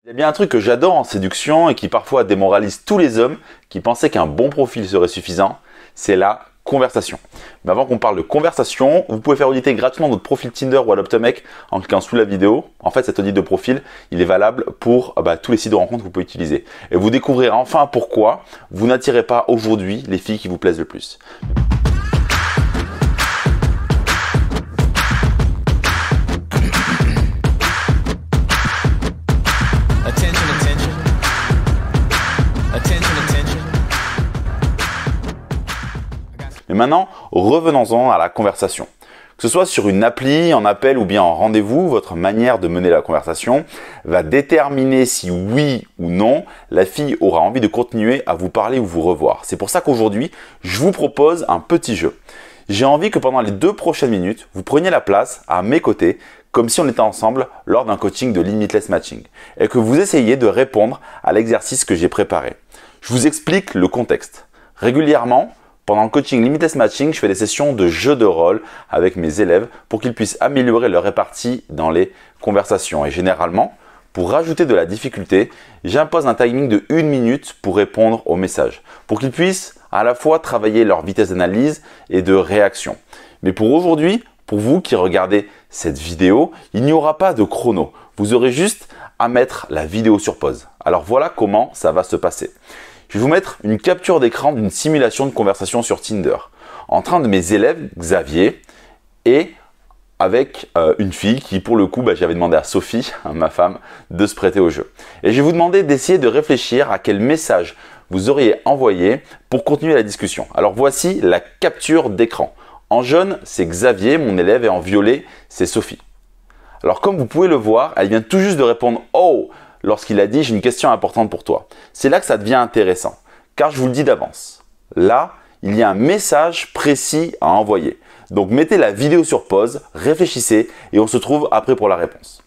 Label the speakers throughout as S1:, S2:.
S1: Il y a bien un truc que j'adore en séduction et qui parfois démoralise tous les hommes qui pensaient qu'un bon profil serait suffisant, c'est la conversation. Mais avant qu'on parle de conversation, vous pouvez faire auditer gratuitement votre profil Tinder ou Adopt a Mec en cliquant sous la vidéo. En fait, cet audit de profil, il est valable pour tous les sites de rencontres que vous pouvez utiliser. Et vous découvrirez enfin pourquoi vous n'attirez pas aujourd'hui les filles qui vous plaisent le plus. Mais maintenant, revenons-en à la conversation. Que ce soit sur une appli, en appel ou bien en rendez-vous, votre manière de mener la conversation va déterminer si oui ou non la fille aura envie de continuer à vous parler ou vous revoir. C'est pour ça qu'aujourd'hui, je vous propose un petit jeu. J'ai envie que pendant les 2 prochaines minutes, vous preniez la place à mes côtés, comme si on était ensemble lors d'un coaching de Limitless Matching, et que vous essayiez de répondre à l'exercice que j'ai préparé. Je vous explique le contexte. Régulièrement, pendant le coaching Limitless Matching, je fais des sessions de jeux de rôle avec mes élèves pour qu'ils puissent améliorer leur répartie dans les conversations. Et généralement, pour rajouter de la difficulté, j'impose un timing de 1 minute pour répondre aux messages, pour qu'ils puissent à la fois travailler leur vitesse d'analyse et de réaction. Mais pour aujourd'hui, pour vous qui regardez cette vidéo, il n'y aura pas de chrono. Vous aurez juste à mettre la vidéo sur pause. Alors voilà comment ça va se passer. Je vais vous mettre une capture d'écran d'une simulation de conversation sur Tinder entre un de mes élèves, Xavier, et avec une fille qui, pour le coup, j'avais demandé à Sophie, ma femme, de se prêter au jeu. Et je vais vous demander d'essayer de réfléchir à quel message vous auriez envoyé pour continuer la discussion. Alors voici la capture d'écran. En jaune, c'est Xavier, mon élève, et en violet, c'est Sophie. Alors comme vous pouvez le voir, elle vient tout juste de répondre « Oh !» lorsqu'il a dit « J'ai une question importante pour toi ». C'est là que ça devient intéressant, car je vous le dis d'avance. Là, il y a un message précis à envoyer. Donc mettez la vidéo sur pause, réfléchissez et on se trouve après pour la réponse.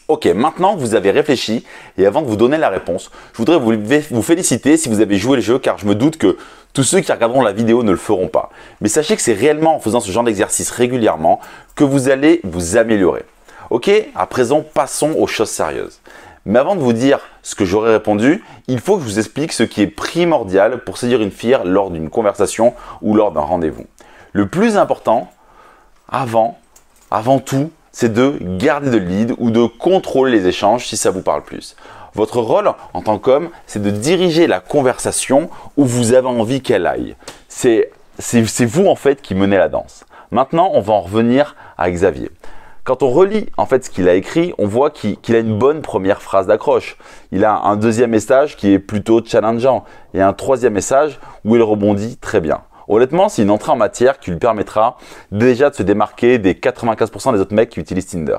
S1: Ok, maintenant que vous avez réfléchi et avant de vous donner la réponse, je voudrais vous féliciter si vous avez joué le jeu, car je me doute que tous ceux qui regarderont la vidéo ne le feront pas. Mais sachez que c'est réellement en faisant ce genre d'exercice régulièrement que vous allez vous améliorer. Ok, à présent passons aux choses sérieuses. Mais avant de vous dire ce que j'aurais répondu, il faut que je vous explique ce qui est primordial pour séduire une fille lors d'une conversation ou lors d'un rendez-vous. Le plus important, avant tout, c'est de garder de lead ou de contrôler les échanges si ça vous parle plus. Votre rôle en tant qu'homme, c'est de diriger la conversation où vous avez envie qu'elle aille. C'est vous en fait qui menez la danse. Maintenant, on va en revenir à Xavier. Quand on relit en fait ce qu'il a écrit, on voit qu'il a une bonne première phrase d'accroche. Il a un deuxième message qui est plutôt challengeant et un troisième message où il rebondit très bien. Honnêtement, c'est une entrée en matière qui lui permettra déjà de se démarquer des 95% des autres mecs qui utilisent Tinder.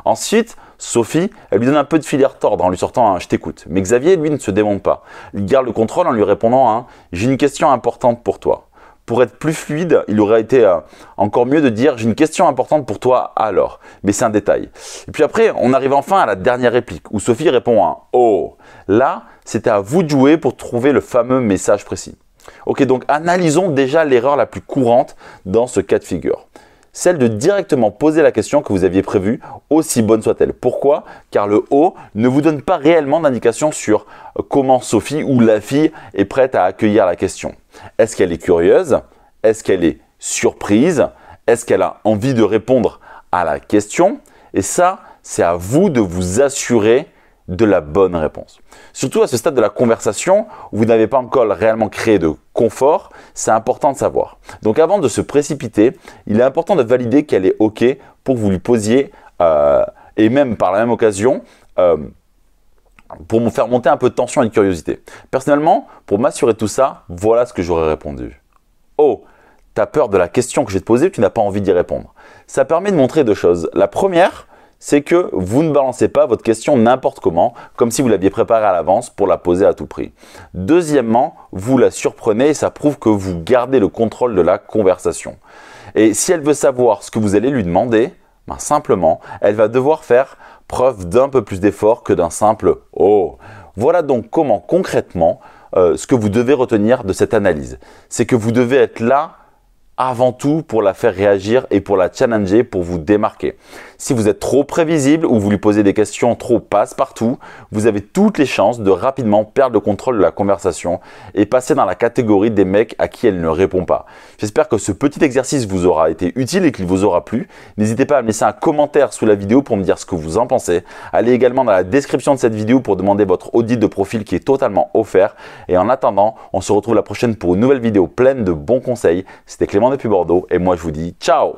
S1: Ensuite, Sophie, elle lui donne un peu de fil à retordre en lui sortant un « je t'écoute ». Mais Xavier, lui, ne se démonte pas. Il garde le contrôle en lui répondant à un « j'ai une question importante pour toi ». Pour être plus fluide, il aurait été encore mieux de dire « j'ai une question importante pour toi alors ». Mais c'est un détail. Et puis après, on arrive enfin à la dernière réplique où Sophie répond à un « oh ». Là, c'était à vous de jouer pour trouver le fameux message précis. Ok, donc analysons déjà l'erreur la plus courante dans ce cas de figure. Celle de directement poser la question que vous aviez prévue, aussi bonne soit-elle. Pourquoi? Car le « oh » ne vous donne pas réellement d'indication sur comment Sophie ou la fille est prête à accueillir la question. Est-ce qu'elle est curieuse? Est-ce qu'elle est surprise? Est-ce qu'elle a envie de répondre à la question? Et ça, c'est à vous de vous assurer de la bonne réponse. Surtout à ce stade de la conversation où vous n'avez pas encore réellement créé de confort, c'est important de savoir. Donc avant de se précipiter, il est important de valider qu'elle est OK pour que vous lui posiez et même par la même occasion pour me faire monter un peu de tension et de curiosité. Personnellement, pour m'assurer de tout ça, voilà ce que j'aurais répondu. Oh, tu as peur de la question que je vais te poser ou tu n'as pas envie d'y répondre? Ça permet de montrer 2 choses. La première, c'est que vous ne balancez pas votre question n'importe comment, comme si vous l'aviez préparée à l'avance pour la poser à tout prix. Deuxièmement, vous la surprenez et ça prouve que vous gardez le contrôle de la conversation. Et si elle veut savoir ce que vous allez lui demander, simplement, elle va devoir faire preuve d'un peu plus d'effort que d'un simple « oh ». Voilà donc comment concrètement, ce que vous devez retenir de cette analyse. C'est que vous devez être là avant tout pour la faire réagir et pour la challenger, pour vous démarquer. Si vous êtes trop prévisible ou vous lui posez des questions trop passe-partout, vous avez toutes les chances de rapidement perdre le contrôle de la conversation et passer dans la catégorie des mecs à qui elle ne répond pas. J'espère que ce petit exercice vous aura été utile et qu'il vous aura plu. N'hésitez pas à me laisser un commentaire sous la vidéo pour me dire ce que vous en pensez. Allez également dans la description de cette vidéo pour demander votre audit de profil qui est totalement offert. Et en attendant, on se retrouve la prochaine pour une nouvelle vidéo pleine de bons conseils. C'était Clément depuis Bordeaux et moi je vous dis ciao!